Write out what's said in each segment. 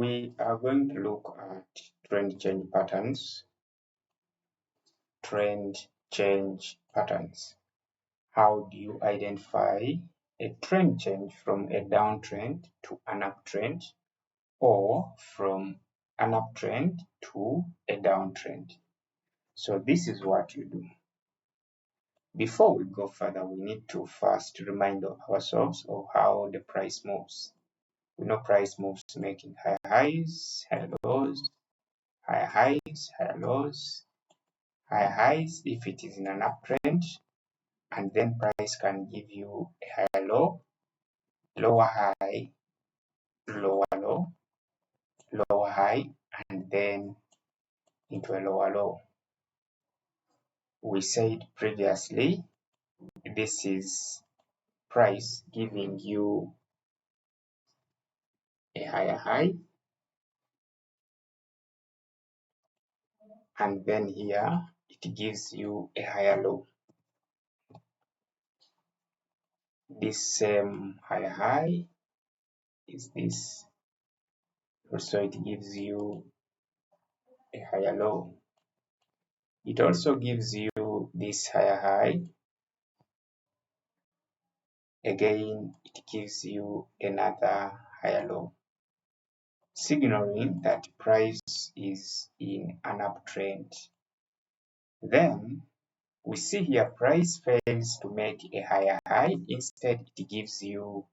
We are going to look at trend change patterns. Trend change patterns. How do you identify a trend change from a downtrend to an uptrend, or from an uptrend to a downtrend? So this is what you do. Before we go further, we need to first remind ourselves of how the price moves. We know price moves making higher highs, higher lows, higher highs, higher lows, higher highs if it is in an uptrend, and then price can give you a higher low, lower high, lower low, lower high, and then into a lower low. We said previously, this is price giving you a higher high, and then here it gives you a higher low. This same higher high is this, also it gives you a higher low. It also gives you this higher high. Again, it gives you another higher low, signaling that price is in an uptrend. Then we see here price fails to make a higher high. Instead, it gives you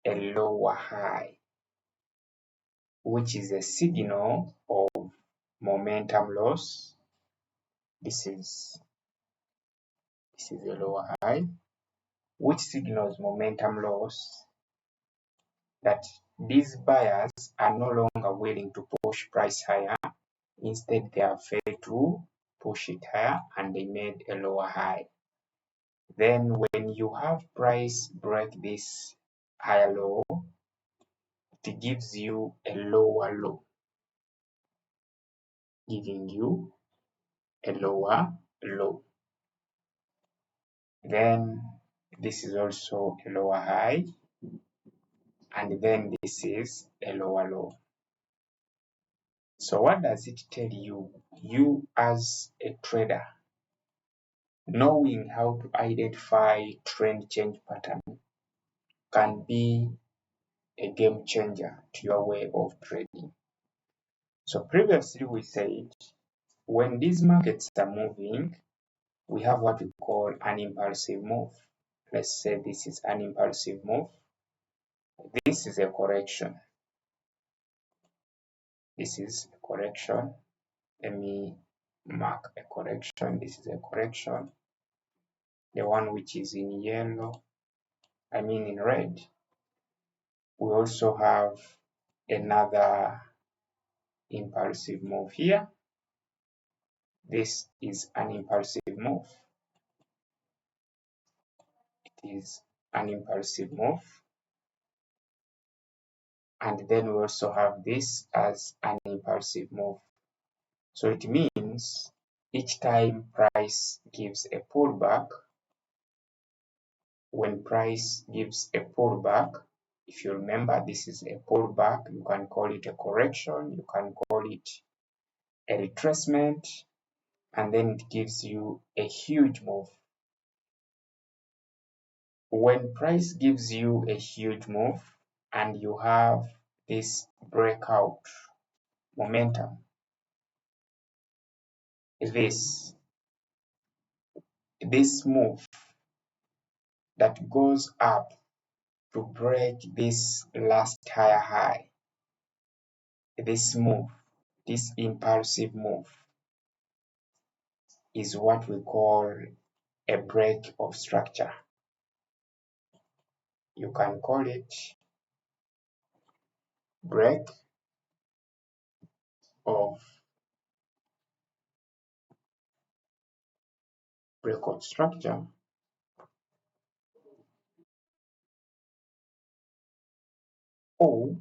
a lower high, which is a signal of momentum loss. This is a lower high, which signals momentum loss, that these buyers are no longer willing to push price higher. Instead, they have failed to push it higher and they made a lower high. Then when you have price break this higher low, it gives you a lower low, giving you a lower low. Then this is also a lower high, and then this is a lower low. So what does it tell you? You as a trader, knowing how to identify trend change pattern can be a game changer to your way of trading. So previously we said when these markets are moving, we have what we call an impulsive move. Let's say this is an impulsive move. This is a correction. This is a correction. Let me mark a correction. This is a correction. The one which is in yellow, in red. We also have another impulsive move here. This is an impulsive move. It is an impulsive move. And then we also have this as an impulsive move. So it means each time price gives a pullback, when price gives a pullback, if you remember this is a pullback, you can call it a correction, you can call it a retracement, and then it gives you a huge move. When price gives you a huge move and you have this breakout momentum, this move that goes up to break this last higher high, this move, this impulsive move, is what we call a break of structure. You can call it break of breakout structure, or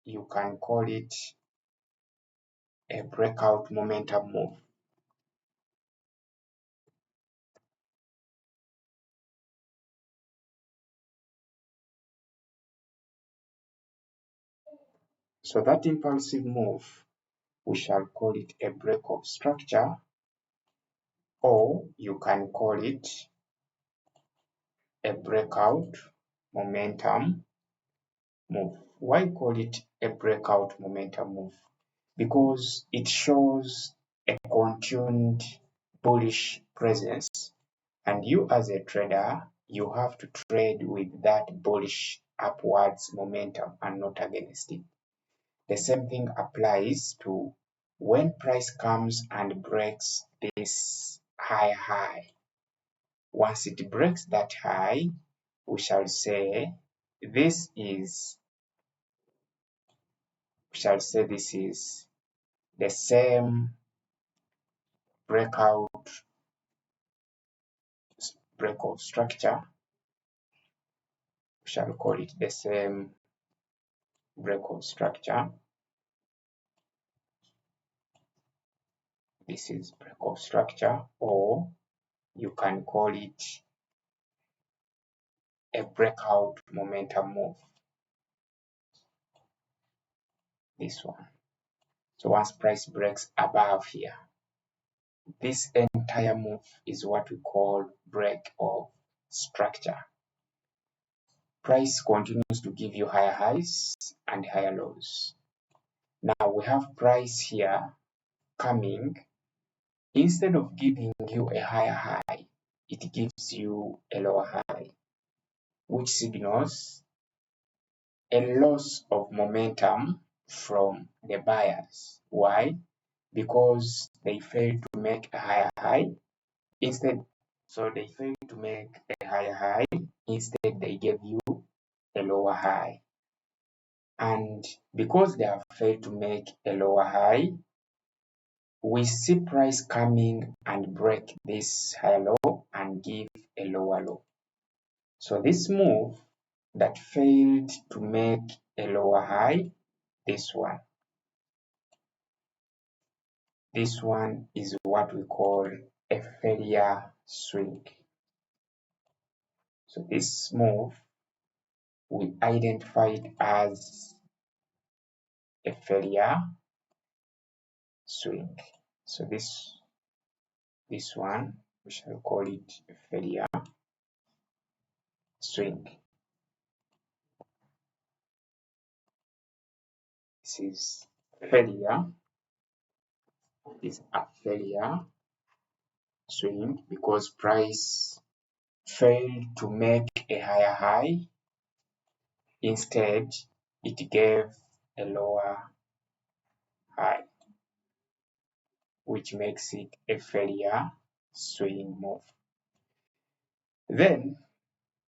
you can call it a breakout momentum move. So that impulsive move, we shall call it a break of structure, or you can call it a breakout momentum move. Why call it a breakout momentum move? Because it shows a continued bullish presence, and you as a trader, you have to trade with that bullish upwards momentum and not against it. The same thing applies to when price comes and breaks this high. Once it breaks that high, we shall say this is the same breakout structure. We shall call it the same breakout structure. This is breakout structure, or you can call it a breakout momentum move. This one. So once price breaks above here, this entire move is what we call break of structure. Price continues to give you higher highs and higher lows. Now we have price here coming. Instead of giving you a higher high, it gives you a lower high, which signals a loss of momentum from the buyers. Why? Because they failed to make a higher high. So they failed to make a higher high. Instead, they gave you a lower high. And because they have failed to make a lower high, we see price coming and break this higher low and give a lower low. So this move that failed to make a lower high, this one is what we call a failure swing. So this move, we identify it as a failure swing. So this one, we shall call it a failure swing. This is failure. Is a failure swing because price failed to make a higher high. Instead, it gave a lower high, which makes it a failure swing move. Then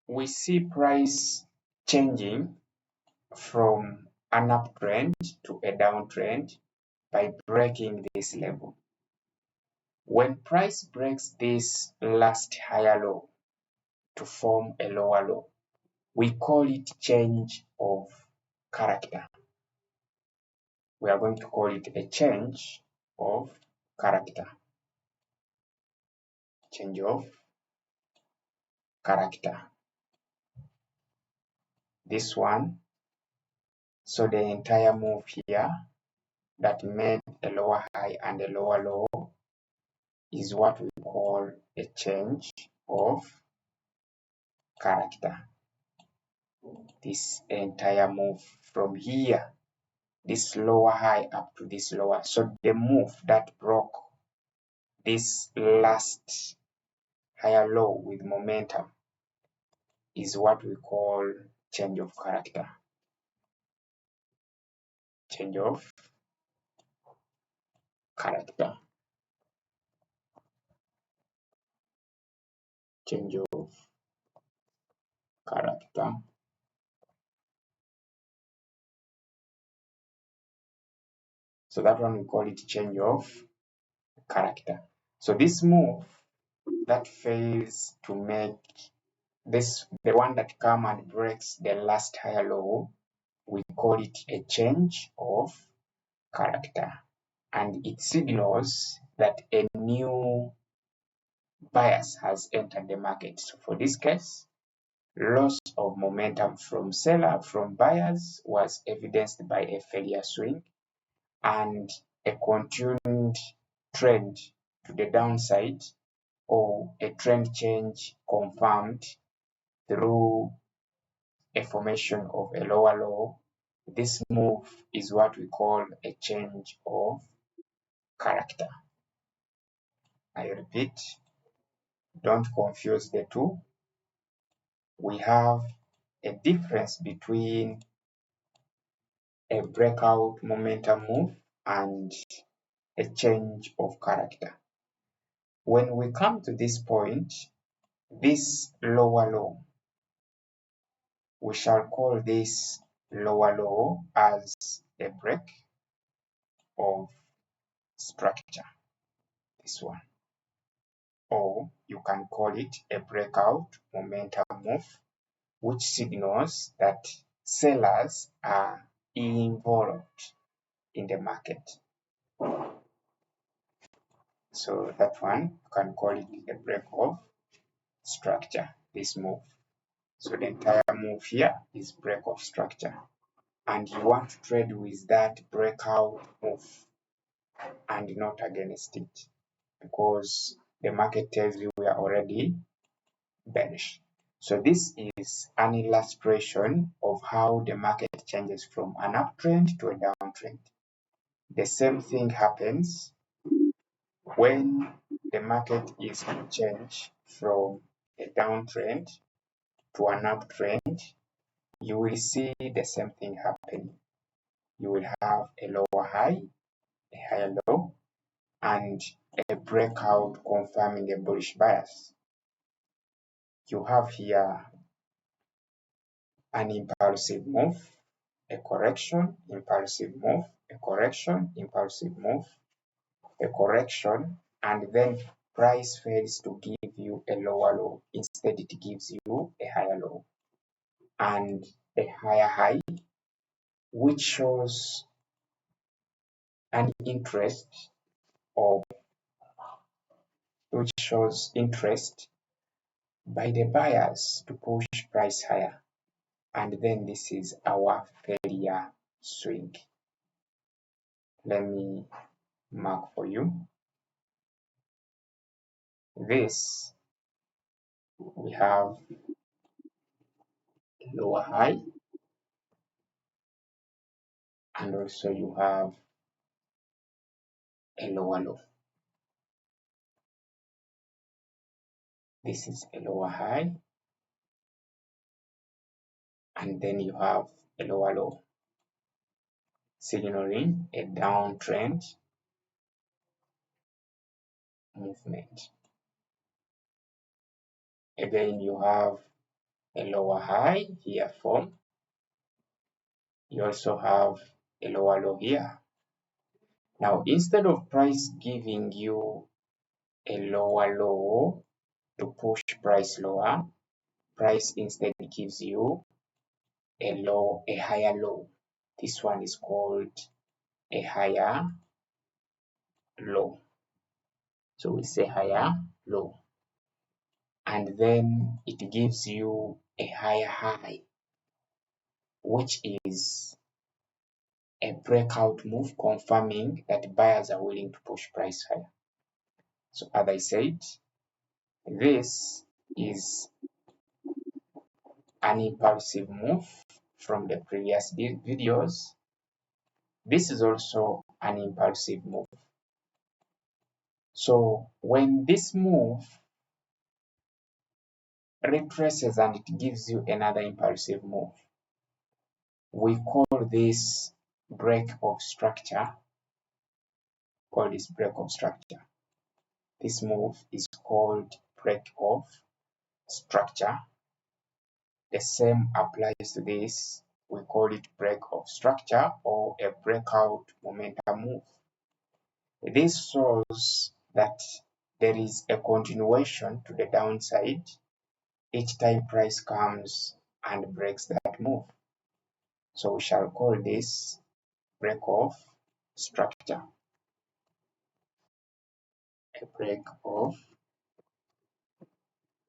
we see price changing from an uptrend to a downtrend by breaking this level. When price breaks this last higher low to form a lower low, we call it change of character. We are going to call it a change of character. Change of character. This one, so the entire move here that made a lower high and a lower low is what we call a change of character. This entire move from here, this lower high up to this lower. So the move that broke this last higher low with momentum is what we call change of character. Change of character. Change of character. So that one we call it change of character. So this move that fails to make this, the one that comes and breaks the last higher low, we call it a change of character. And it signals that a new bias has entered the market. So for this case, Loss of momentum from buyers was evidenced by a failure swing and a continued trend to the downside, or a trend change confirmed through a formation of a lower low. This move is what we call a change of character. I repeat, don't confuse the two. We have a difference between a breakout momentum move and a change of character. When we come to this point, this lower low, we shall call this lower low as a break of structure, this one. Or you can call it a breakout momentum move, which signals that sellers are involved in the market. So that one, you can call it a break of structure, this move. So the entire move here is break of structure. And you want to trade with that breakout move and not against it, because the market tells you we are already bearish. So this is an illustration of how the market changes from an uptrend to a downtrend. The same thing happens when the market is to change from a downtrend to an uptrend. You will see the same thing happening. You will have a lower high, a higher low, and a breakout confirming a bullish bias. You have here an impulsive move, a correction, impulsive move, a correction, impulsive move, a correction, and then price fails to give you a lower low. Instead, it gives you a higher low and a higher high, which shows an interest, or which shows interest by the buyers to push price higher. And then this is our failure swing. Let me mark for you. This, we have a lower high, and also you have a lower low. This is a lower high, and then you have a lower low, signaling a downtrend movement. Again, you have a lower high here formed. You also have a lower low here. Now, instead of price giving you a lower low to push price lower, price instead gives you a higher low. This one is called a higher low. So we say higher low. And then it gives you a higher high, which is a breakout move confirming that buyers are willing to push price higher. So as I said, this is an impulsive move from the previous videos. This is also an impulsive move. So when this move retraces and it gives you another impulsive move, we call this break of structure. Call this break of structure. This move is called break of structure. The same applies to this. We call it break of structure or a breakout momentum move. This shows that there is a continuation to the downside each time price comes and breaks that move. So we shall call this break of structure. A break of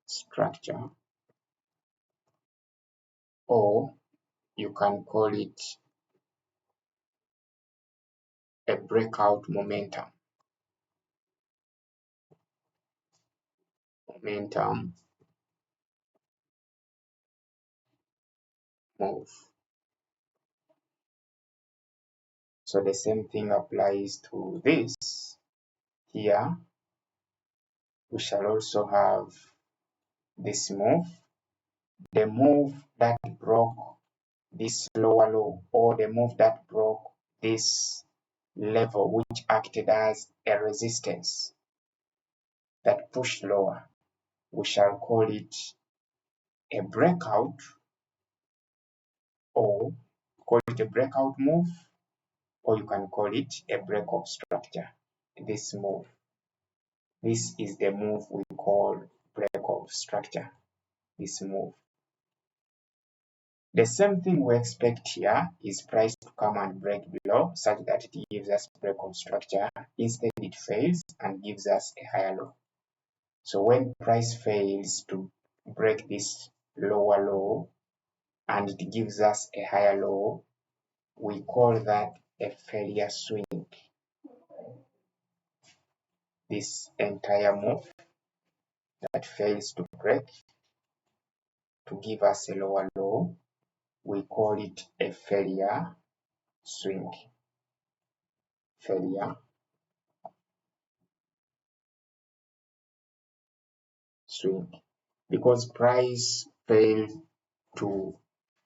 structure. or you can call it a breakout momentum. Move. So the same thing applies to this. Here we shall also have this move, the move that broke this lower low, or the move that broke this level which acted as a resistance that pushed lower. We shall call it a breakout, or call it a breakout move, or you can call it a breakout structure. This move, this is the move we call breakout structure, this move. The same thing we expect here is price to come and break below such that it gives us breakout structure. Instead, it fails and gives us a higher low. So when price fails to break this lower low and it gives us a higher low, we call that a failure swing. This entire move that fails to break to give us a lower low, we call it a failure swing. Failure swing. Because price failed to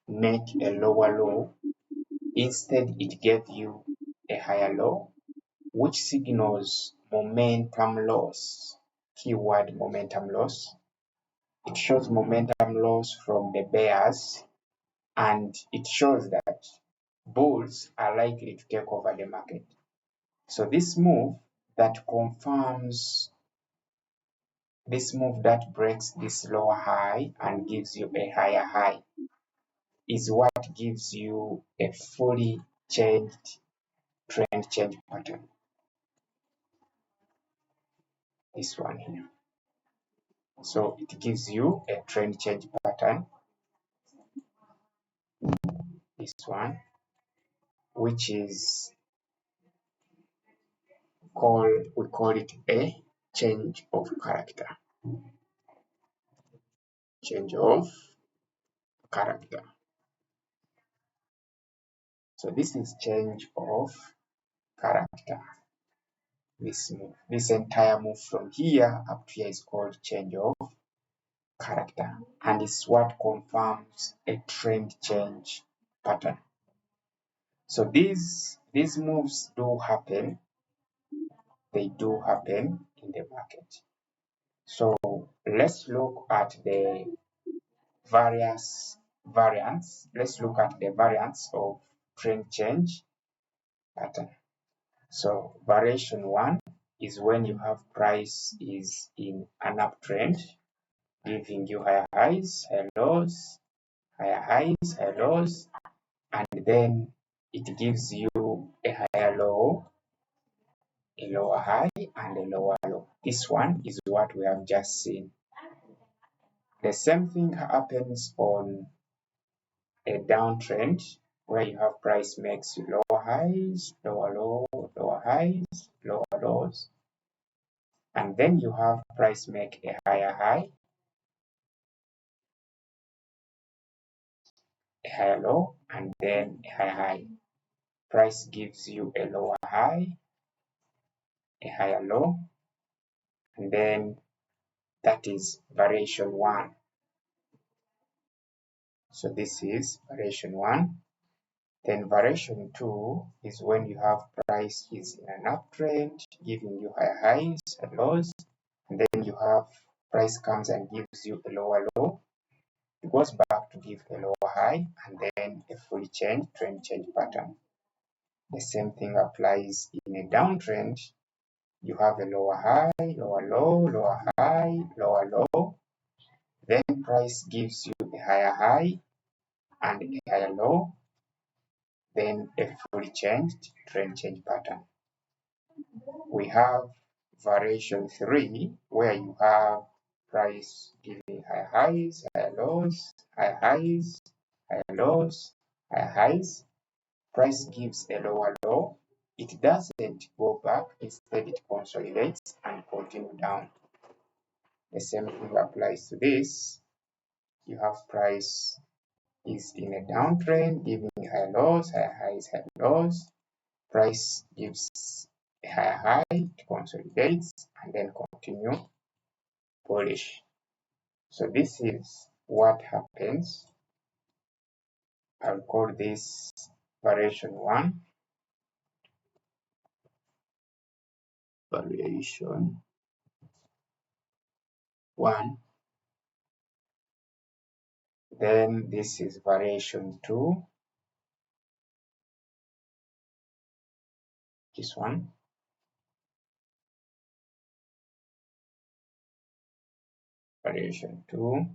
make a lower low, instead it gave you a higher low, which signals momentum loss. Keyword momentum loss. It shows momentum loss from the bears, and it shows that bulls are likely to take over the market. So this move that confirms, this move that breaks this lower high and gives you a higher high, is what gives you a fully changed trend change pattern. This one here. So it gives you a trend change pattern. This one, which is we call it a change of character. Change of character. So this is change of character. This move, this entire move from here up to here is called change of character, and it's what confirms a trend change pattern. So these moves do happen. They do happen in the market. So let's look at the various variants. Let's look at the variants of trend change pattern. So variation 1 is when you have price is in an uptrend, giving you higher highs, higher lows, higher highs, higher lows, and then it gives you a higher low, a lower high, and a lower low. This one is what we have just seen. The same thing happens on a downtrend where you have price makes lower highs, lower low, lower highs, lower lows, and then you have price make a higher high, a higher low, and then a higher high. Price gives you a lower high, a higher low, and then that is variation 1. So this is variation 1. Then variation 2 is when you have price is in an uptrend, giving you higher highs and lows, and then you have price comes and gives you a lower low. It goes back to give a lower high, and then a fully changed trend change pattern. The same thing applies in a downtrend. You have a lower high, lower low, lower high, lower low. Then price gives you a higher high and a higher low, then a fully changed trend change pattern. We have variation 3 where you have price giving higher highs, higher lows, higher highs, higher lows, higher highs. Price gives a lower low. It doesn't go back, instead it consolidates and continue down. The same thing applies to this. You have price is in a downtrend, giving higher lows, higher highs, higher lows. Price gives a higher high, it consolidates, and then continue bullish. So this is what happens. I'll call this variation 1. Variation 1. Then this is variation 2. This one. Variation 2.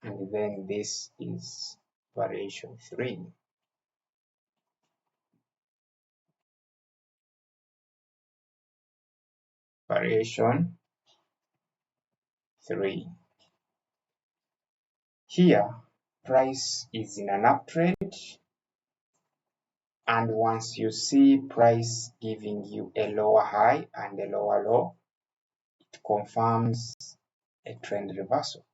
And then this is variation 3. Variation 3. Here, price is in an uptrend, and once you see price giving you a lower high and a lower low, it confirms a trend reversal.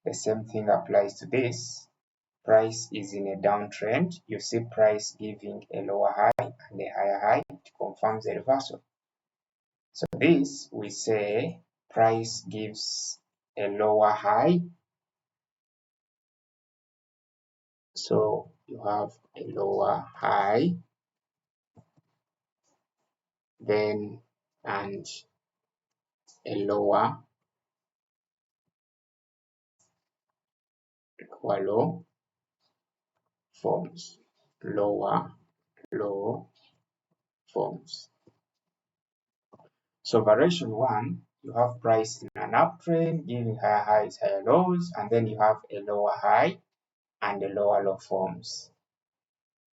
The same thing applies to this. Price is in a downtrend, you see price giving a lower high and a higher high, it confirms a reversal. So this, we say price gives a lower high. So you have a lower high, then and a lower low forms. Lower low forms. So variation 1, you have price in an uptrend, giving higher highs, higher lows, and then you have a lower high and a lower low forms.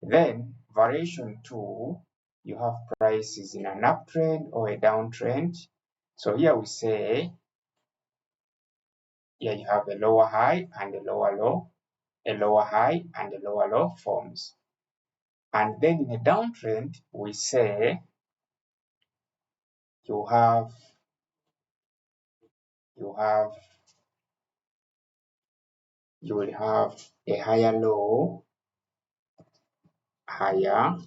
Then variation 2, you have prices in an uptrend or a downtrend. So here we say, here you have a lower high and a lower low, a lower high and a lower low forms. And then in a downtrend, we say you will have a higher low, higher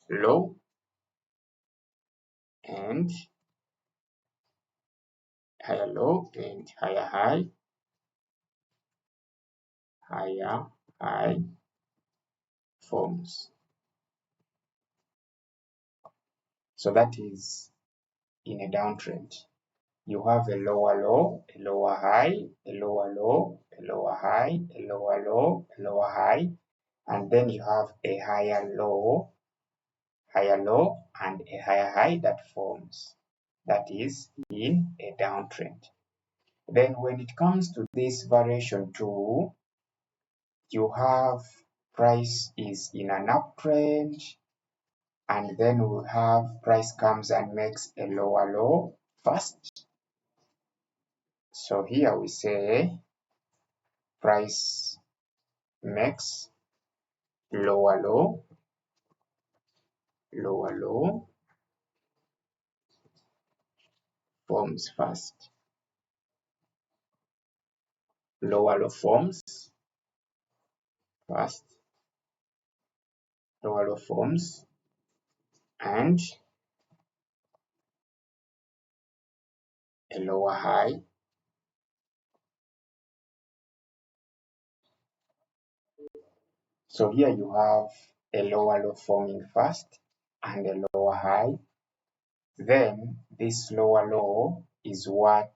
low, and higher low and higher high, higher high forms. So that is in a downtrend. You have a lower low, a lower high, a lower low, a lower high, a lower low, a lower high, and then you have a higher low, and a higher high that forms. That is in a downtrend. Then when it comes to this variation 2, you have price is in an uptrend, and then we have price comes and makes a lower low first. So here we say price makes lower low, forms first. Lower low forms first, lower low forms, and a lower high, so here you have a lower low forming first and a lower high. Then this lower low is what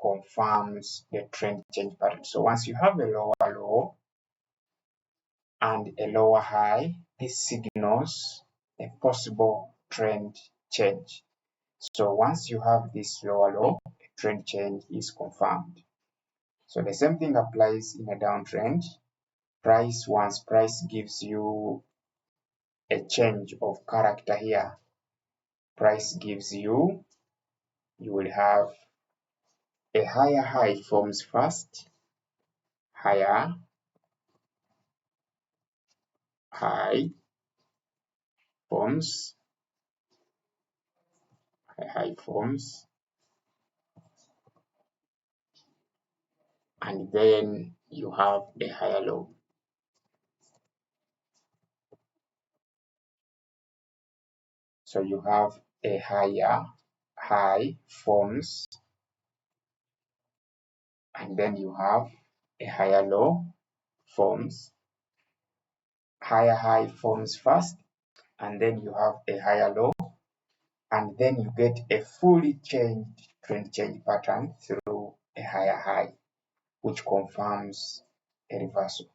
confirms the trend change pattern. So once you have a lower low and a lower high, this signals a possible trend change. So once you have this lower low, a trend change is confirmed. So the same thing applies in a downtrend. Once price gives you a change of character here, price gives you will have a higher high forms first, higher high forms, high forms, and then you have the higher low. So you have a higher high forms, and then you have a higher low forms. Higher high forms first, and then you have a higher low, and then you get a fully changed trend change pattern through a higher high, which confirms a reversal.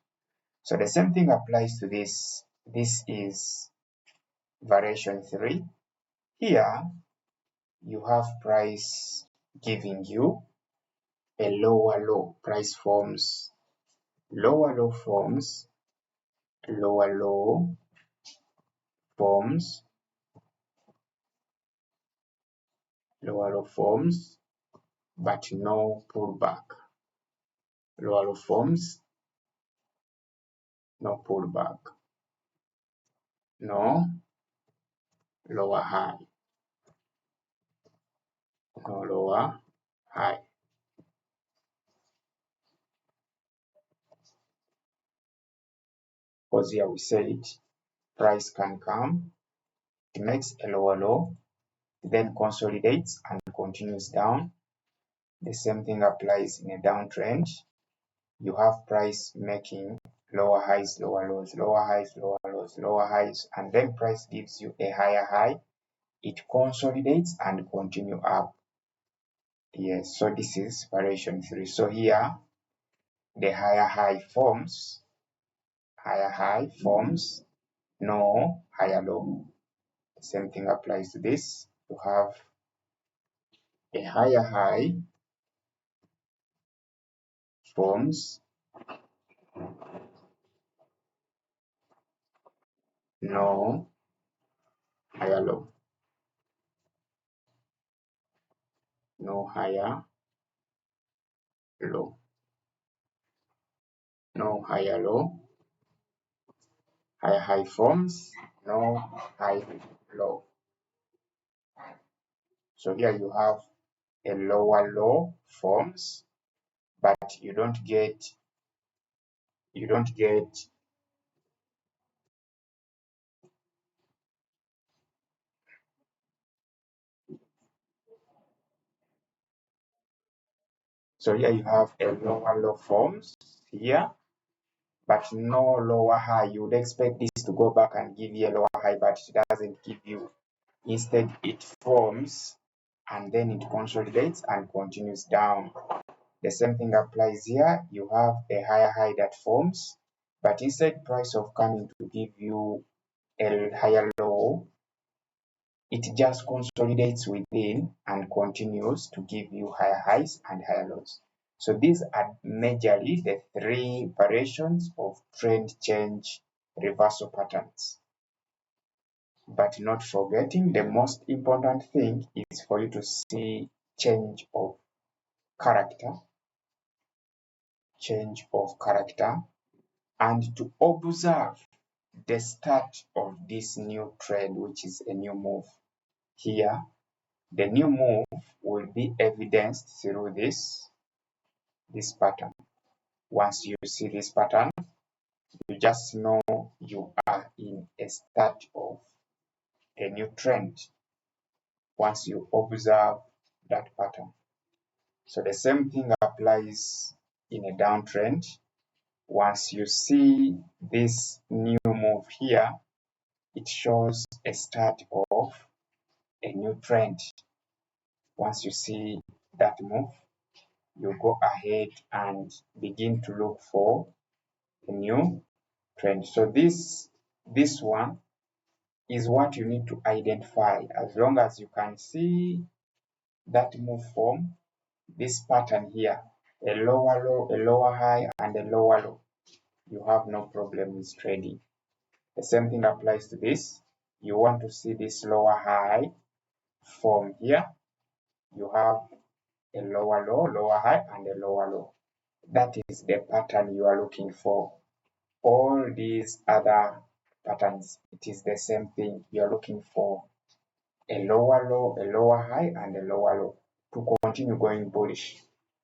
So the same thing applies to this. This is variation 3. Here you have price giving you a lower low. Price forms lower low forms, lower low forms, lower low forms, but no pullback. Lower low forms, no pullback, no lower high, no lower high. Because here we said price can come, it makes a lower low, then consolidates and continues down. The same thing applies in a downtrend. You have price making lower highs, lower lows, lower highs, lower lows, lower highs, and then price gives you a higher high. It consolidates and continue up. Yes, so this is variation 3. So here the higher high forms, no higher low. The same thing applies to this. You have a higher high forms, no higher low, no higher low, no higher low, higher high forms, no high low. So here you have a lower low forms, but you don't get so here you have a lower low forms here, but no lower high. You would expect this to go back and give you a lower high, but it doesn't give you. Instead, it forms and then it consolidates and continues down. The same thing applies here. You have a higher high that forms, but instead price of coming to give you a higher low, it just consolidates within and continues to give you higher highs and higher lows. So these are majorly the 3 variations of trend change reversal patterns. But not forgetting, the most important thing is for you to see change of character, and to observe the start of this new trend, which is a new move. Here, the new move will be evidenced through this pattern. Once you see this pattern, you just know you are in a start of a new trend once you observe that pattern. So the same thing applies in a downtrend. Once you see this new move here, it shows a start of a new trend. Once you see that move, you go ahead and begin to look for a new trend. So this one is what you need to identify. As long as you can see that move form, this pattern here, a lower low, a lower high, and a lower low, you have no problem with trading. The same thing applies to this. You want to see this lower high form here. You have a lower low, lower high, and a lower low. That is the pattern you are looking for. All these other patterns, it is the same thing. You are looking for a lower low, a lower high, and a lower low to continue going bullish.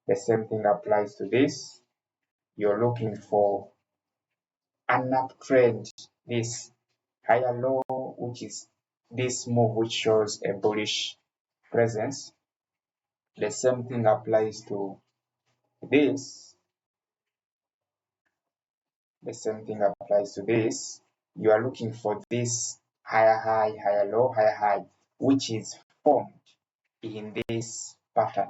The same thing applies to this. You're looking for an uptrend, this higher low, which is this move which shows a bullish presence. The same thing applies to this. The same thing applies to this. You are looking for this higher high, higher low, higher high, which is formed in this pattern.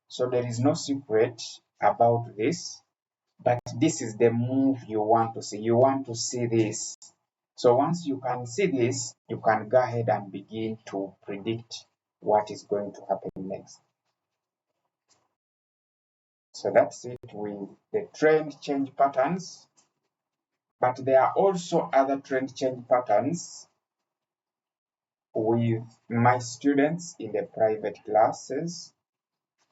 So there is no secret about this, but this is the move you want to see. You want to see this. So once you can see this, you can go ahead and begin to predict what is going to happen next. So that's it with the trend change patterns. But there are also other trend change patterns with my students in the private classes.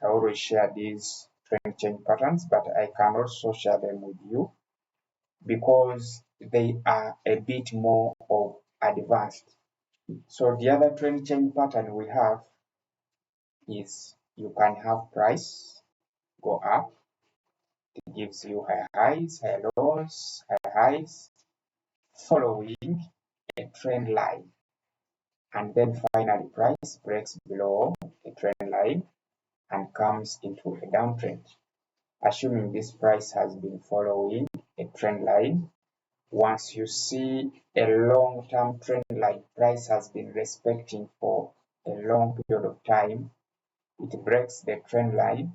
I always share these trend change patterns, but I can also share them with you because they are a bit more of advanced. So the other trend change pattern we have is you can have price go up. It gives you high highs, high lows, high highs, following a trend line. And then finally price breaks below a trend line and comes into a downtrend. Assuming this price has been following a trend line, once you see a long-term trend line price has been respecting for a long period of time, it breaks the trend line,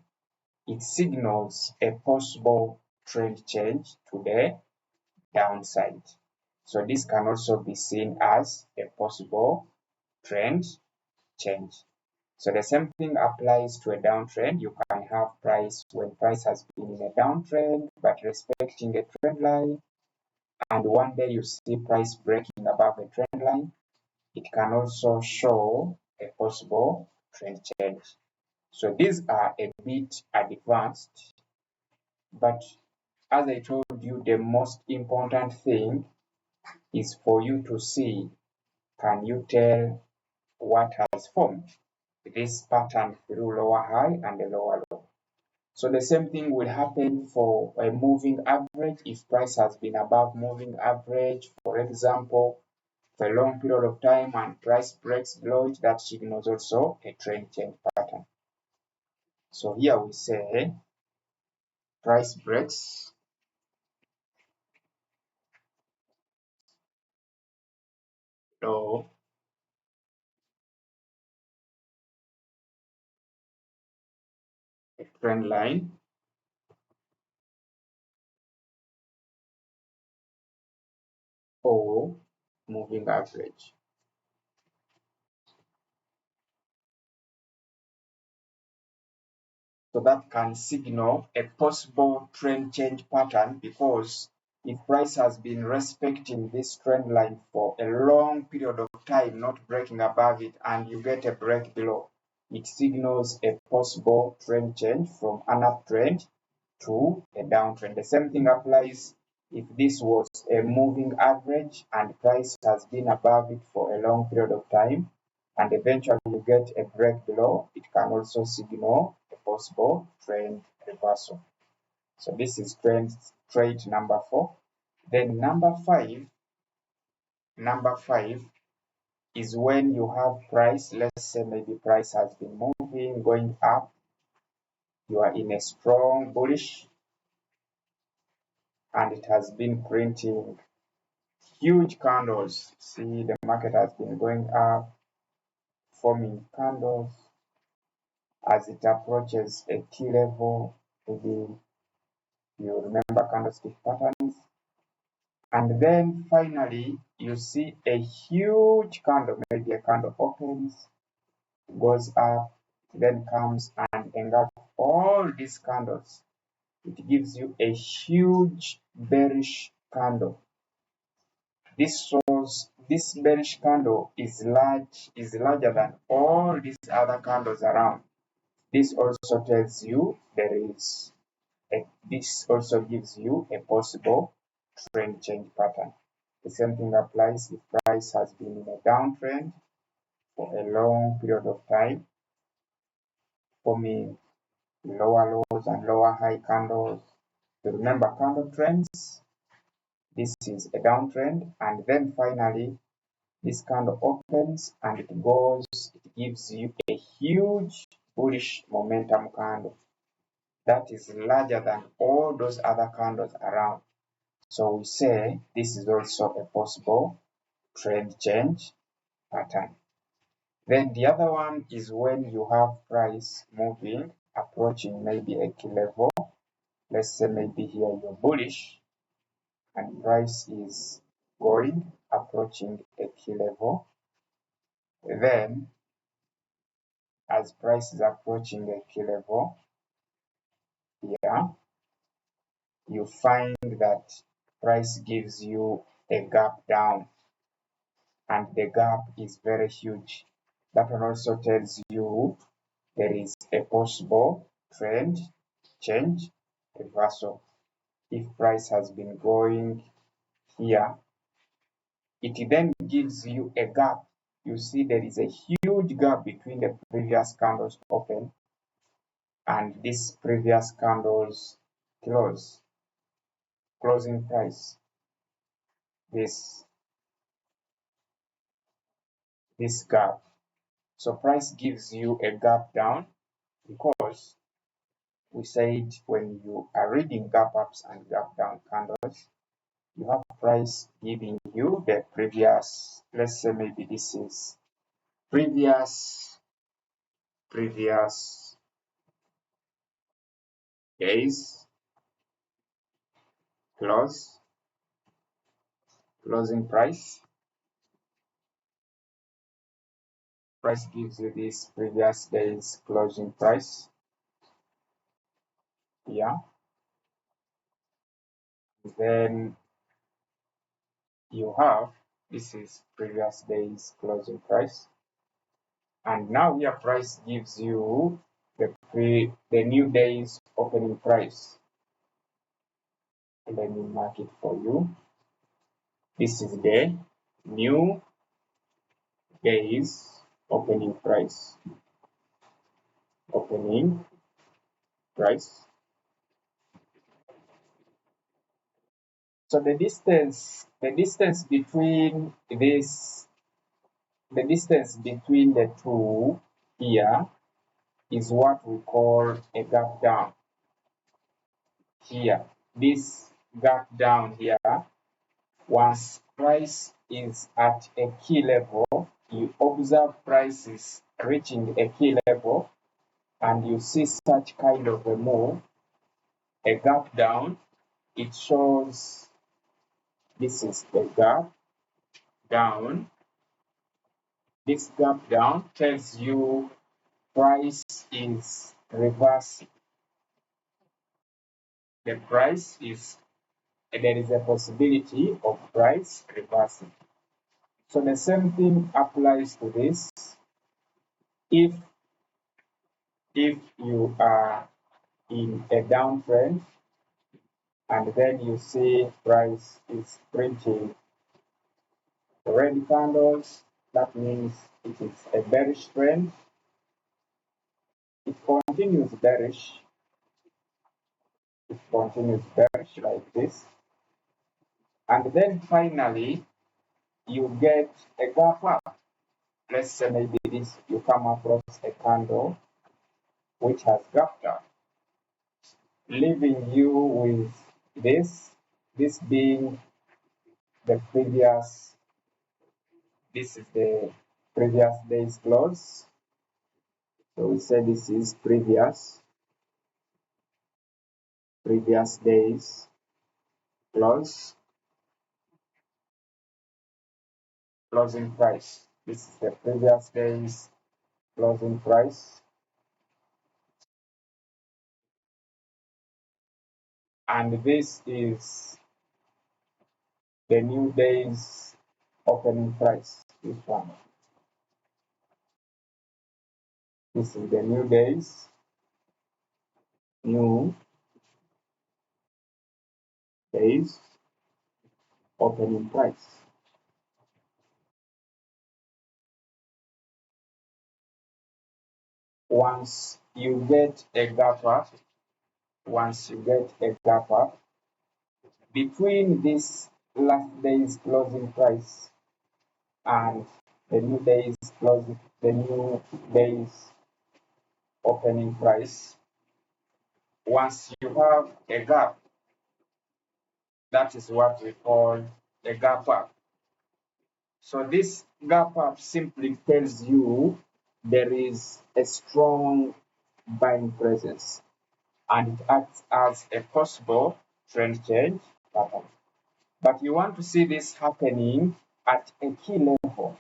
it signals a possible trend change to the downside. So this can also be seen as a possible trend change. So the same thing applies to a downtrend. You can have price when price has been in a downtrend but respecting a trend line, and one day you see price breaking above a trend line. It can also show a possible trend change. So these are a bit advanced, but as I told you, the most important thing is for you to see, can you tell what has formed this pattern through lower high and a lower low? So the same thing will happen for a moving average. If price has been above moving average, for example, for a long period of time and price breaks below it, that signals also a trend change pattern. So here we say price breaks below a trend line or moving average. So that can signal a possible trend change pattern, because if price has been respecting this trend line for a long period of time, not breaking above it, and you get a break below, it signals a possible trend change from an uptrend to a downtrend. The same thing applies if this was a moving average and price has been above it for a long period of time, and eventually you get a break below, it can also signal a possible trend reversal. So this is trait number 4. Then number five is when you have price, let's say maybe price has been moving, going up, you are in a strong bullish, and it has been printing huge candles. See, the market has been going up, forming candles. As it approaches a key level, maybe you remember candlestick patterns, and then finally you see a huge candle, maybe a candle opens, goes up, then comes and engulfs all these candles. It gives you a huge bearish candle. This shows this bearish candle is larger than all these other candles around. This also tells you this also gives you a possible trend change pattern. The same thing applies if price has been in a downtrend for a long period of time, forming lower lows and lower high candles. So remember candle trends, this is a downtrend, and then finally this candle opens and it gives you a huge bullish momentum candle that is larger than all those other candles around. So we say this is also a possible trend change pattern. Then the other one is when you have price moving, approaching maybe a key level. Let's say maybe here you're bullish and price is going, approaching a key level. Then as price is approaching a key level here, you find that price gives you a gap down and the gap is very huge. That one also tells you there is a possible trend change reversal. If price has been going here, it then gives you a gap. You see there is a huge gap between the previous candles open and this previous candle's closing price. This gap. So price gives you a gap down because we said when you are reading gap ups and gap down candles, you have price giving you the previous, let's say maybe this is previous days closing price. Price gives you this previous day's closing price. Yeah. Then you have this is previous day's closing price. And now here price gives you the new day's opening price. Let me mark it for you. This is the new day's opening price. Opening price. So the distance between the two here is what we call a gap down. Here, this gap down here, once price is at a key level, you observe prices reaching a key level and you see such kind of a move, a gap down, it shows this is the gap down. This gap down tells you price is reversing. The price is, there is a possibility of price reversing. So the same thing applies to this. If you are in a downtrend and then you see price is printing red candles, that means it is a bearish trend. It continues bearish. It continues bearish like this. And then finally, you get a gap up. Let's say maybe this, you come across a candle which has gapped up, leaving you with this being the previous, this is the previous day's close. So we say this is previous day's close, closing price. This is the previous day's closing price. And this is the new day's opening price. This one. This is the new day's new day's opening price. Once you get a gap up, between this last day's closing price and the new day's opening price, once you have a gap, that is what we call a gap up. So this gap up simply tells you there is a strong buying presence, and it acts as a possible trend change pattern. But you want to see this happening at a key level.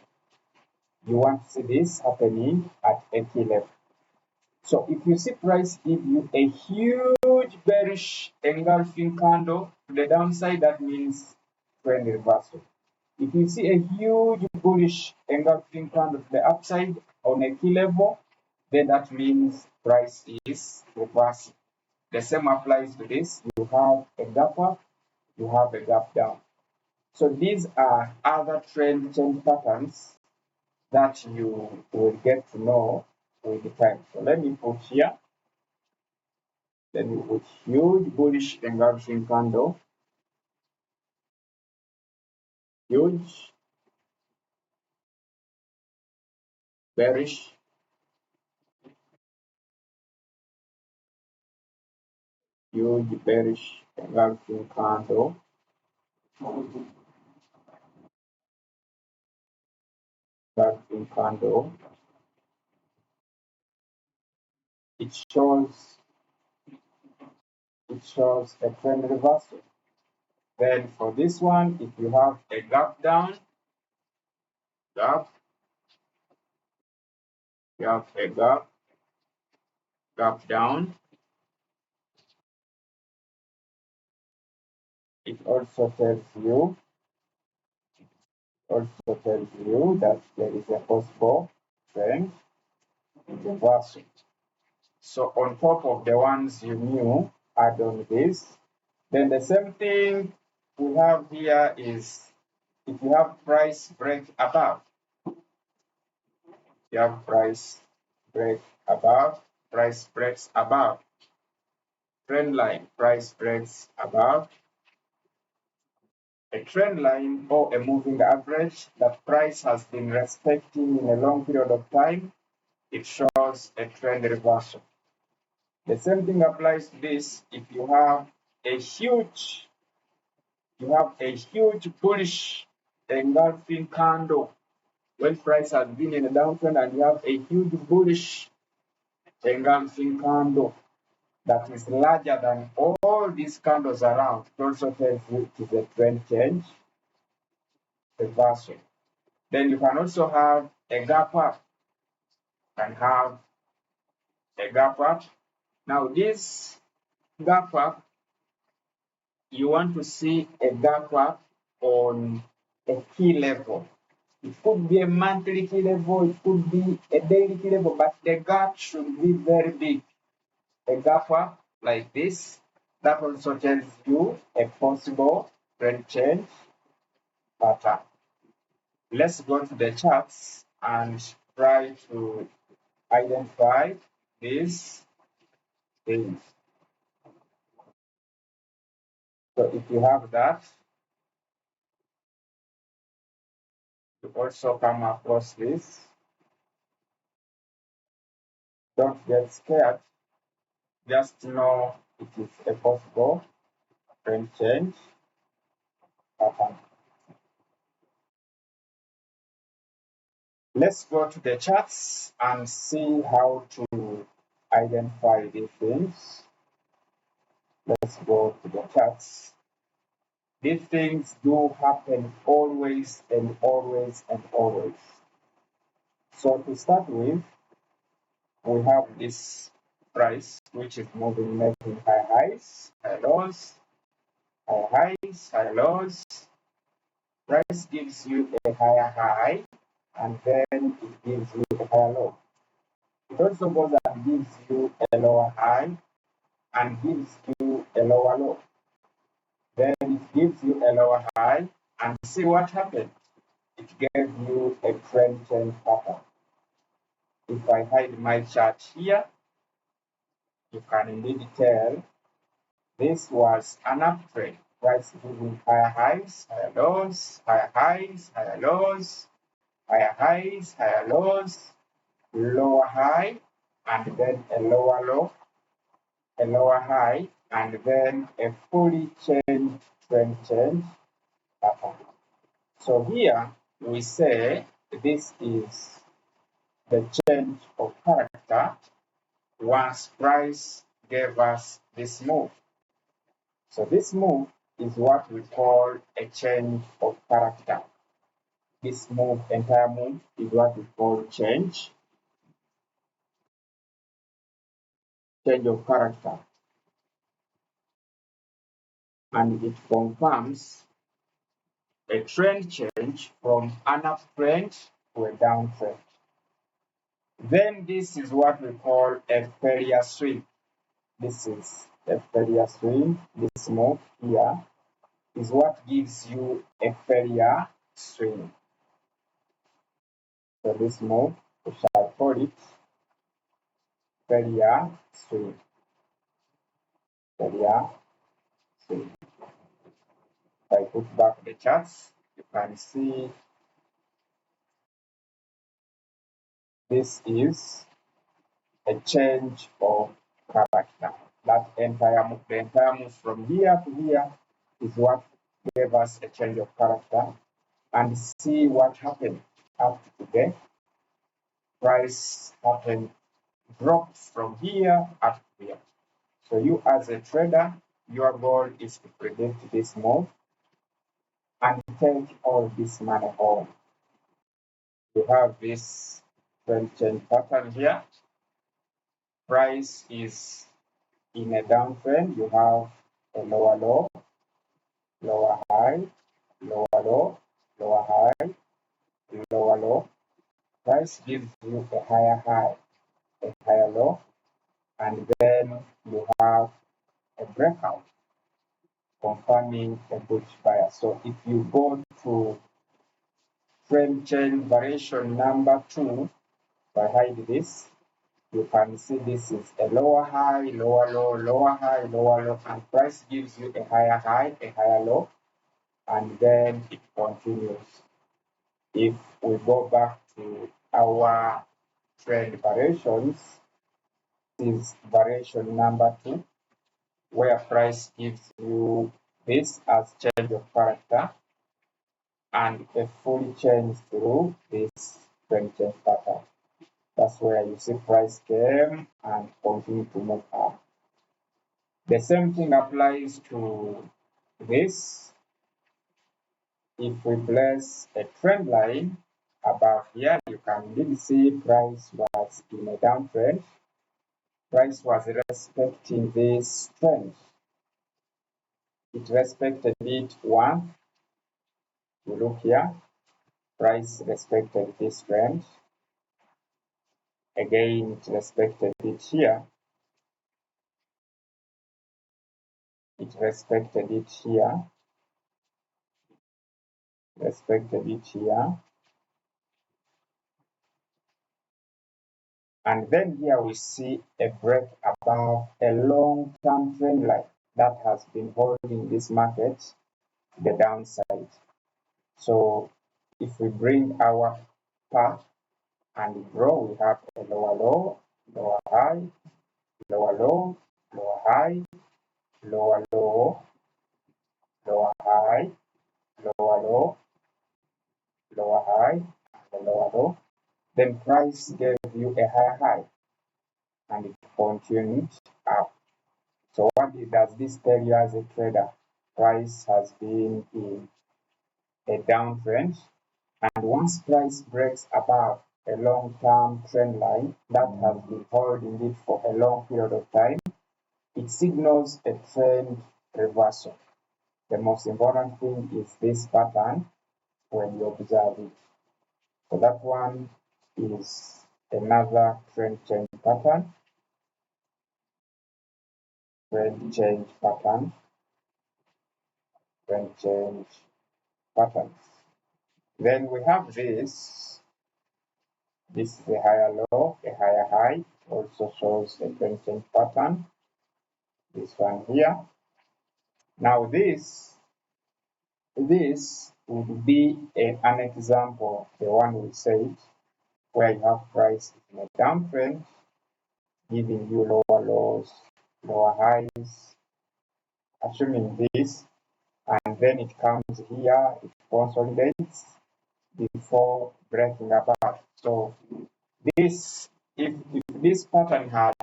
So if you see price give you a huge bearish engulfing candle to the downside, that means trend reversal. If you see a huge bullish engulfing candle to the upside on a key level, then that means price is reversing. The same applies to this. You have a gap up, you have a gap down. So these are other trend change patterns that you will get to know with the time. So let me put here, huge bullish engulfing candle, huge bearish, engulfing candle, it shows a trend reversal. Then for this one, if you have a gap down, you have a gap down, it also tells you that there is a possible trend reversal. So on top of the ones you knew, add on this. Then the same thing we have here is if you have price break above, price breaks above, trend line, price breaks above a trend line or a moving average that price has been respecting in a long period of time, it shows a trend reversal. The same thing applies to this. If you have a huge bullish engulfing candle when price has been in a downtrend, and you have a huge bullish engulfing candle that is larger than all these candles around, it also tells you it is a trend change reversal. Then you can also have a gap up. Now this gap up, you want to see a gap up on a key level. It could be a monthly key level, it could be a daily key level, but the gap should be very big. A gap up like this, that also tells you a possible trend change pattern. Let's go to the charts and try to identify these things. So if you have that, you also come across this. Don't get scared. Just know it is a possible trend change pattern. Let's go to the charts and see how to identify these things. Let's go to the charts. These things do happen always and always and always. So to start with, we have this price which is moving, making high highs, high lows, high highs, high lows. Price gives you a higher high and then it gives you a higher low. It also goes and gives you a lower high and gives you a lower low. Then it gives you a lower high, and see what happened. It gave you a trend change pattern. If I hide my chart here, you can indeed tell this was an uptrend. Price giving higher highs, higher lows, higher highs, higher lows, higher highs, higher lows, lower high, and then a lower low, a lower high, and then a fully changed trend change pattern. So here we say this is the change of character once price gave us this move. So this move is what we call a change of character. This move, entire move, is what we call change of character. And it confirms a trend change from an uptrend to a downtrend. Then this is what we call a failure swing. This is a failure swing. This move here is what gives you a failure swing. So this move, we shall call it failure swing. Failure swing. If I put back the charts, you can see this is a change of character. That entire move, the entire move from here to here is what gave us a change of character. And see what happened up to today. Price happened, dropped from here up to here. So you as a trader, your goal is to predict this move and take all this money home. You have this trend change pattern here. Price is in a downtrend. You have a lower low, lower high, lower low, lower high, lower low. Price gives you a higher high, a higher low, and then you have a breakout confirming a bullish bias. So if you go to trend change variation number 2, if I hide this, you can see this is a lower high, lower low, lower high, lower low, and price gives you a higher high, a higher low, and then it continues. If we go back to our trend variations, this is variation number 2, where price gives you this as change of character and a fully change through this trend change pattern. That's where you see price came and continue to move up. The same thing applies to this. If we place a trend line above here, you can really see price was in a downtrend. Price was respecting this trend. It respected it once. You look here, price respected this trend. Again, it respected it here. It respected it here. Respected it here. And then here we see a break above a long-term trend line that has been holding this market to the downside. So if we bring our path and grow, we have a lower low, lower high, lower low, lower high, lower low, lower high, lower low, lower high, and a lower low. Then price gave you a higher high and it continued up. So what does this tell you as a trader? Price has been in a downtrend, and once price breaks above a long-term trend line that has been holding it for a long period of time, it signals a trend reversal. The most important thing is this pattern when you observe it. So that one is another trend change pattern. trend change pattern, trend change patterns. Then we have this. This is a higher low, a higher high. Also shows a trend change pattern. This one here. Now this would be an example, the one we said, where you have price in a downtrend, giving you lower lows, lower highs, assuming this, and then it comes here, it consolidates before breaking apart. So this, if this pattern had,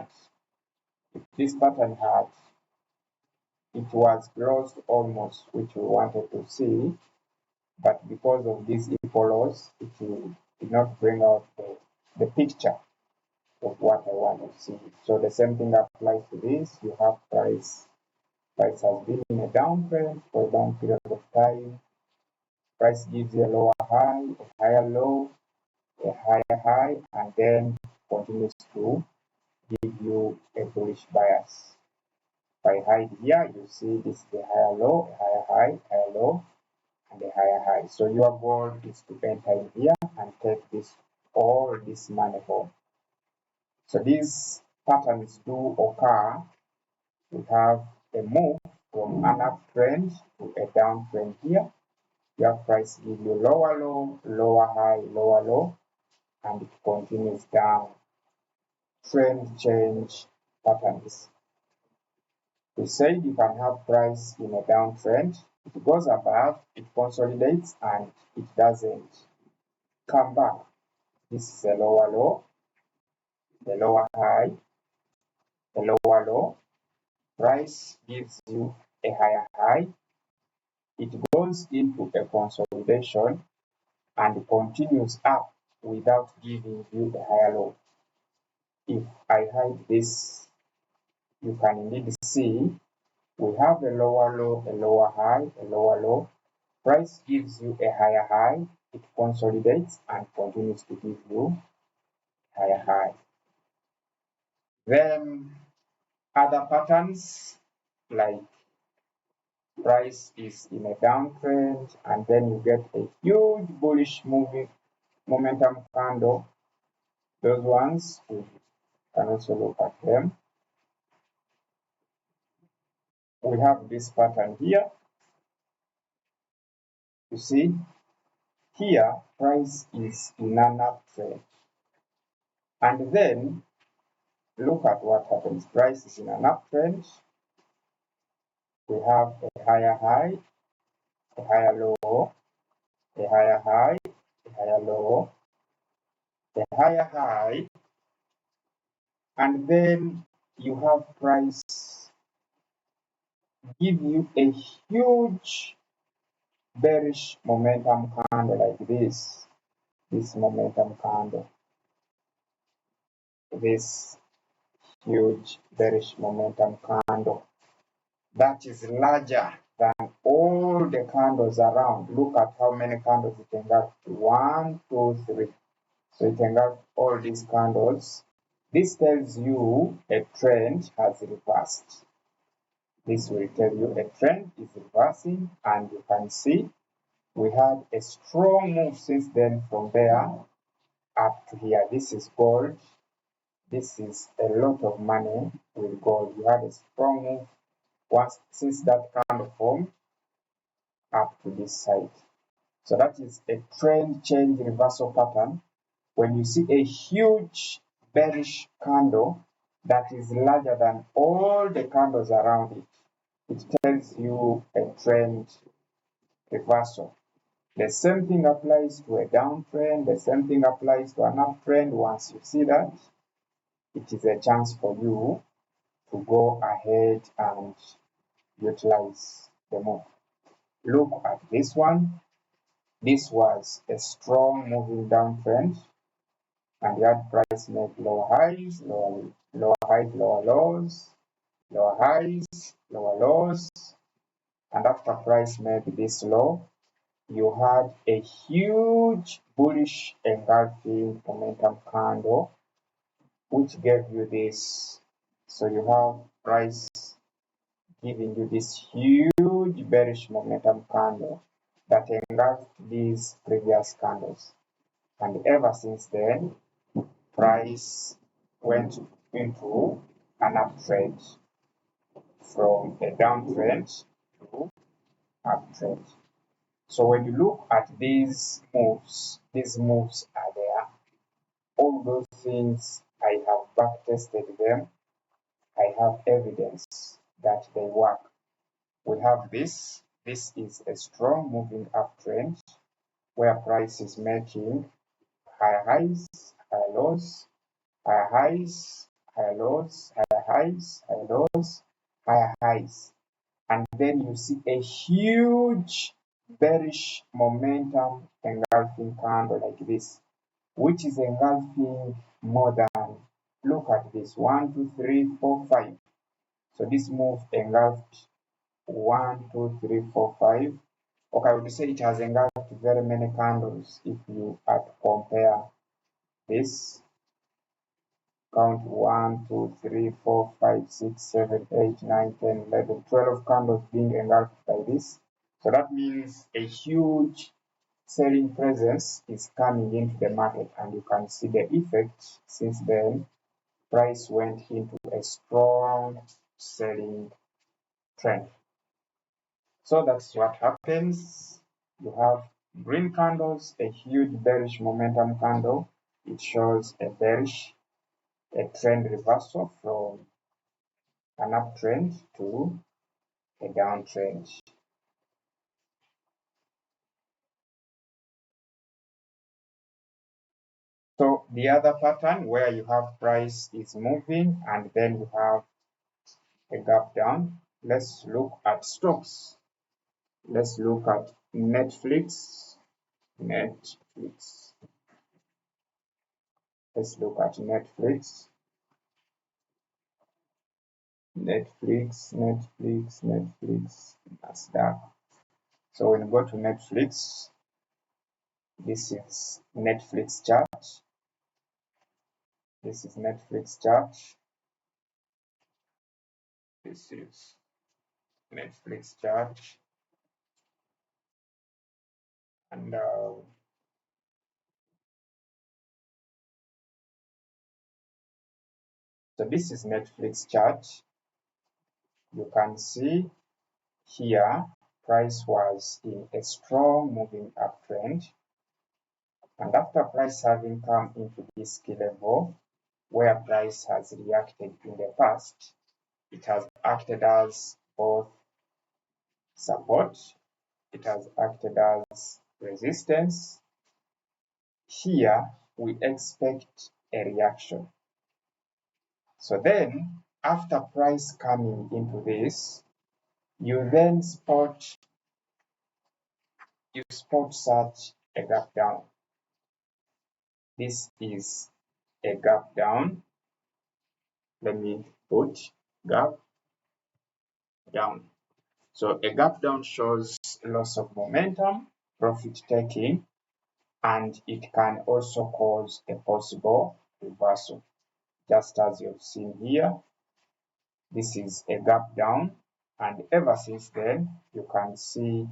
it was closed almost, which we wanted to see, but because of these equal lows, it did not bring out the picture of what I want to see. So the same thing applies to this. You have price has been in a downtrend for a long period of time. Price gives you a lower high, a higher low, a higher high, and then continues to give you a bullish bias. If I hide here, you see this is a higher low, a higher high, higher low, and a higher high. So your goal is to enter in here and take all this money home. So these patterns do occur. We have a move from an uptrend to a downtrend here. Your price gives you lower low, lower high, lower low, and it continues down. Trend change patterns. We said you can have price in a downtrend. It goes above, it consolidates, and it doesn't come back. This is a lower low, the lower high, the lower low. Price gives you a higher high. It goes into a consolidation and continues up without giving you a higher low. If I hide this, you can indeed see we have a lower low, a lower high, a lower low. Price gives you a higher high, it consolidates and continues to give you higher high. Then other patterns like price is in a downtrend and then you get a huge bullish moving momentum candle. Those ones we can also look at them. We have this pattern here. You see, here price is in an uptrend. And then look at what happens. Price is in an uptrend. We have a higher high, a higher low, a higher high, a higher low, a higher high, and then you have price give you a huge bearish momentum candle like this momentum candle, this huge bearish momentum candle that is larger than all the candles around. Look at how many candles it engulfed. 1, 2, 3. So it engulfed all these candles. This tells you a trend has reversed. This will tell you a trend is reversing, and you can see we had a strong move since then from there up to here. This is gold. This is a lot of money with gold. You had a strong move since that candle formed up to this side. So that is a trend change reversal pattern. When you see a huge bearish candle that is larger than all the candles around it, it tells you a trend reversal. The same thing applies to a downtrend, the same thing applies to an uptrend. Once you see that, it is a chance for you to go ahead and utilize the move. Look at this one. This was a strong moving downtrend, and you had price make lower highs, lower highs, lower lows, lower highs, lower lows, and after price made this low, you had a huge bullish engulfing momentum candle, which gave you this. So you have price giving you this huge bearish momentum candle that engulfed these previous candles. And ever since then, price went into an uptrend from a downtrend to uptrend. So when you look at these moves are there. All those things, I have back tested them. I have evidence that they work. We have this. This is a strong moving uptrend where price is making higher highs, higher lows, higher highs, higher lows, higher highs, higher lows, higher highs. And then you see a huge bearish momentum engulfing candle like this, which is engulfing more than, look at this, 1, 2, 3, 4, 5. So this move engulfed 1, 2, 3, 4, 5. Okay, I would say it has engulfed very many candles if you are to compare this. Count 1, 2, 3, 4, 5, 6, 7, 8, 9, 10, 11, 12 candles being engulfed by this. So that means a huge selling presence is coming into the market, and you can see the effect. Since then, price went into a strong selling trend. So that's what happens. You have green candles, a huge bearish momentum candle. It shows a trend reversal from an uptrend to a downtrend. So the other pattern where you have price is moving and then you have a gap down. Let's look at stocks. Let's look at Netflix. Let's look at Netflix. Nasdaq. So when you go to Netflix, this is Netflix chart. This is Netflix chart. This is Netflix chart. And so this is Netflix chart. You can see here price was in a strong moving uptrend, and after price having come into this key level where price has reacted in the past, it has acted as both support, it has acted as resistance. Here we expect a reaction. So then after price coming into this, you then spot such a gap down. This is a gap down. Let me put gap down. So a gap down shows loss of momentum, profit taking, and it can also cause a possible reversal. Just as you've seen here, this is a gap down, and ever since then, you can see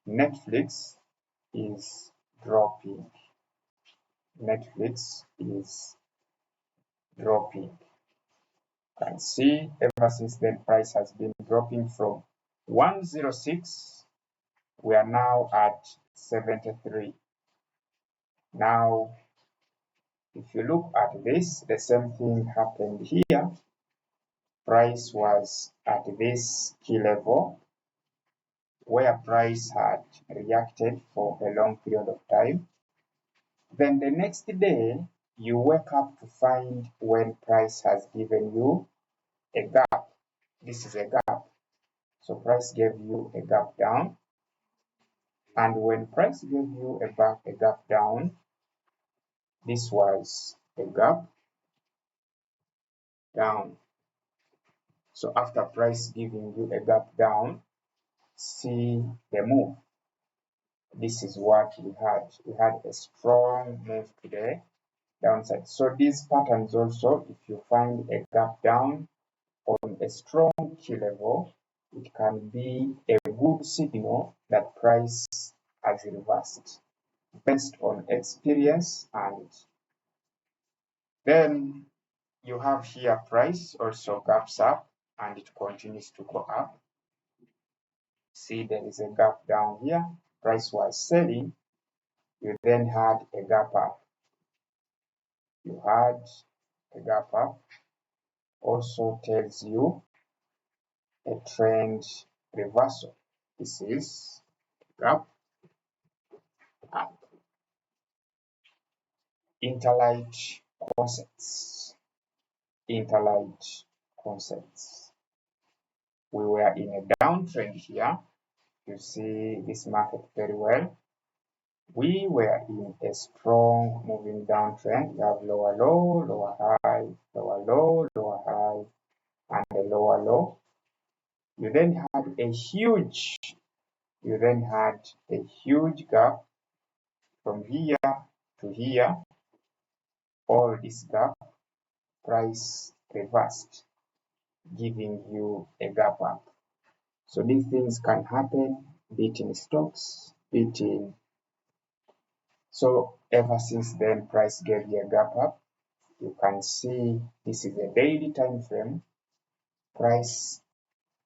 Netflix is dropping. Netflix is dropping. You can see ever since then price has been dropping from 106. We are now at 73. Now if you look at this, the same thing happened here. Price was at this key level where price had reacted for a long period of time. Then the next day, you wake up to find when price has given you a gap. This is a gap. So price gave you a gap down. And when price gave you a gap down, this was a gap down. So after price giving you a gap down, see the move. This is what we had. We had a strong move today downside. So these patterns also, if you find a gap down on a strong key level, it can be a good signal that price has reversed based on experience. And then you have here price also gaps up and it continues to go up. See, there is a gap down here. Price was selling. You then had a gap up. You had a gap up. Also tells you a trend reversal. This is gap up. Interlight concepts. Interlight concepts. We were in a downtrend here. You see this market very well. We were in a strong moving downtrend. You have lower low, lower high, lower low, lower high, and a lower low. You then had a huge gap from here to here. All this gap, price reversed, giving you a gap up. So these things can happen, be it in stocks, be it in. So ever since then, price gave you a gap up. You can see this is a daily time frame. Price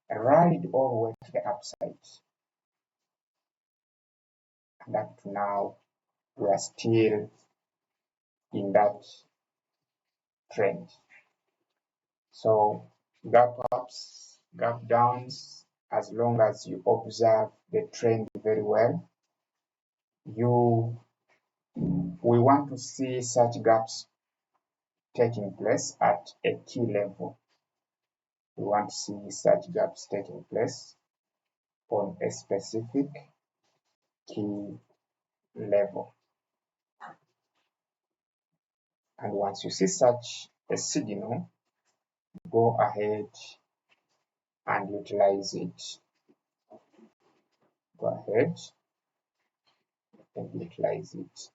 rallied all the way to the upside. And up to now, we are still in that trend. So gap ups, gap downs, as long as you observe the trend very well, we want to see such gaps taking place at a key level. We want to see such gaps taking place on a specific key level. And once you see such a signal, go ahead and utilize it. Go ahead and utilize it.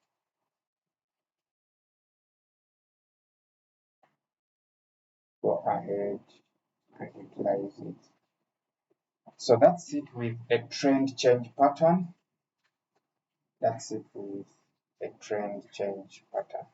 Go ahead and utilize it. So that's it with a trend change pattern. That's it with a trend change pattern.